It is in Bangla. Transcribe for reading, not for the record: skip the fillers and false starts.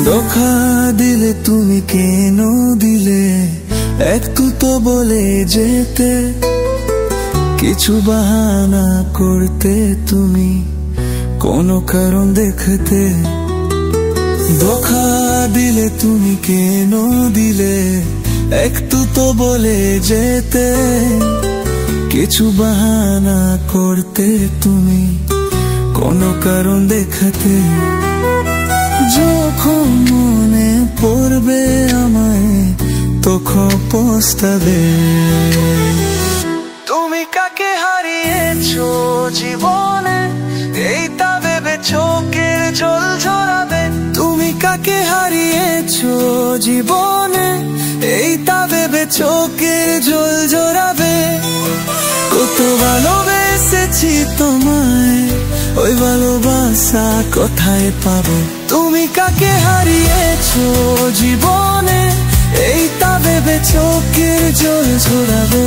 ধোঁকা দিলে তুমি কেন দিলে, একটু তো বলে যেতে। কিছু বাহানা করতে তুমি, কোনো কারণ দেখতে। ধোঁকা দিলে তুমি কেন দিলে, একটু তো বলে যেতে। কিছু বাহানা করতে তুমি, কোনো কারণ দেখাতে। যখন মনে পড়বে আমায় তখন পস্তাবে। তুমি কাকে হারিয়েছো জীবনে, এইটা ভেবে চোখের জল ঝরাবে। তুমি কাকে হারিয়েছো জীবনে, এইটা ভেবে চোখের জল ঝরাবে। কত ভালোবেসেছি তোমায়, ওই ভালোবাসা কোথায় পাবো। তুমি কাকে হারিয়েছো জীবনে, এইটা ভেবে চোখের জল ঝরাবে।